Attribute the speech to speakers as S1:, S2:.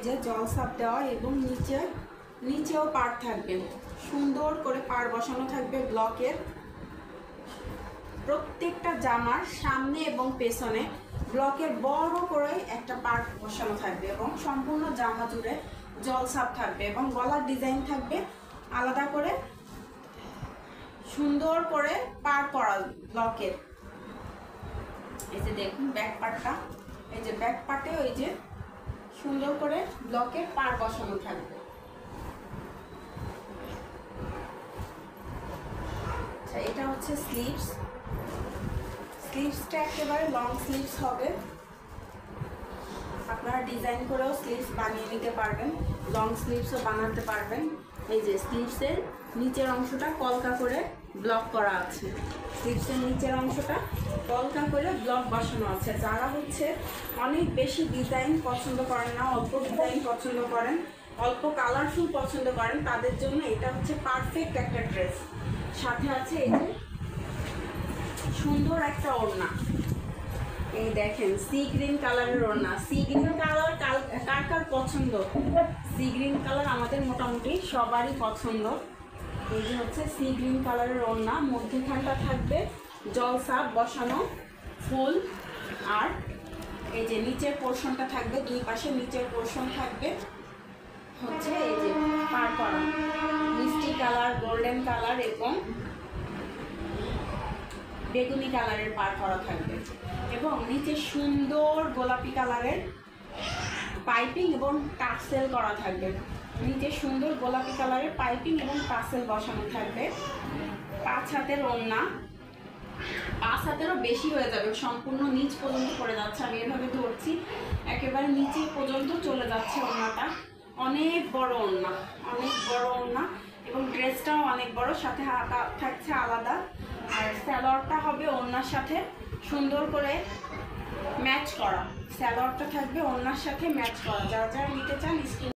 S1: যে জল সাপ দেওয়া এবং নিচেও পাড় থাকবে, সুন্দর করে পাড় বসানো থাকবে ব্লকের। প্রত্যেকটা জামার সামনে এবং পেছনে ব্লকের বড় করে একটা পাড় বসানো থাকবে এবং সম্পূর্ণ জামা জুড়ে জল সাপ থাকবে এবং গলার ডিজাইন থাকবে আলাদা করে, সুন্দর করে পাড় করা ব্লকের। এই যে দেখুন ব্যাক পার্টটা, এই যে ব্যাক পার্টে ওই যে সুন্দর করে ব্লকের পাড় বসানো থাকবে। আচ্ছা, এটা হচ্ছে স্লিভস। স্লিভসটা একেবারে লং স্লিভস হবে, আপনারা ডিজাইন করেও স্লিভস বানিয়ে নিতে পারবেন, লং স্লিভসও বানাতে পারবেন। এই যে স্লিভসের নিচের অংশটা কলকা করে ব্লক করা আছে, স্লিভসের নিচের অংশটা কলকা করে ব্লক বসানো আছে। যারা হচ্ছে অনেক বেশি ডিজাইন পছন্দ করেন না, অল্প ডিজাইন পছন্দ করেন, অল্প কালারফুল পছন্দ করেন, তাদের জন্য এটা হচ্ছে পারফেক্ট একটা ড্রেস। সাথে আছে এই যে সুন্দর একটা ওড়না, এই দেখেন সি গ্রিন কালারের ওড়না। সি গ্রিন কালার কার কার পছন্দ? সি গ্রিন কালার আমাদের মোটামুটি সবারই পছন্দ। এই যে হচ্ছে সি গ্রিন কালারের ওড়না, মধ্যখানটা থাকবে জল সাপ বসানো ফুল, আর এই যে নিচের পোর্শনটা থাকবে, দুই পাশে নিচের পোর্শন থাকবে হচ্ছে এই যে পাড় করা মিষ্টি কালার, গোল্ডেন কালার এবং বেগুনি কালারের পাড় করা থাকবে এবং নিচে সুন্দর গোলাপি কালারের পাইপিং এবং টাসেল করা থাকবে। নিচে সুন্দর গোলাপি কালারের পাইপিং এবং টাসেল বসানো থাকবে। 5 হাতের ওড়না, 5 হাতেরও বেশি হয়ে যাবে, সম্পূর্ণ নিচ পর্যন্ত পড়ে যাচ্ছে। আমি এভাবে ধরছি, একেবারে নিচে পর্যন্ত চলে যাচ্ছে ওড়নাটা। অনেক বড় ওড়না, অনেক বড় ওড়না এবং ড্রেসটাও অনেক বড়, সাথে হাতা থাকছে আলাদা। আর স্যালোয়ারটা হবে ওড়নার সাথে সুন্দর করে ম্যাচ করা, স্যালোয়ারটা থাকবে ওড়নার সাথে ম্যাচ করা। যারা যারা নিতে চান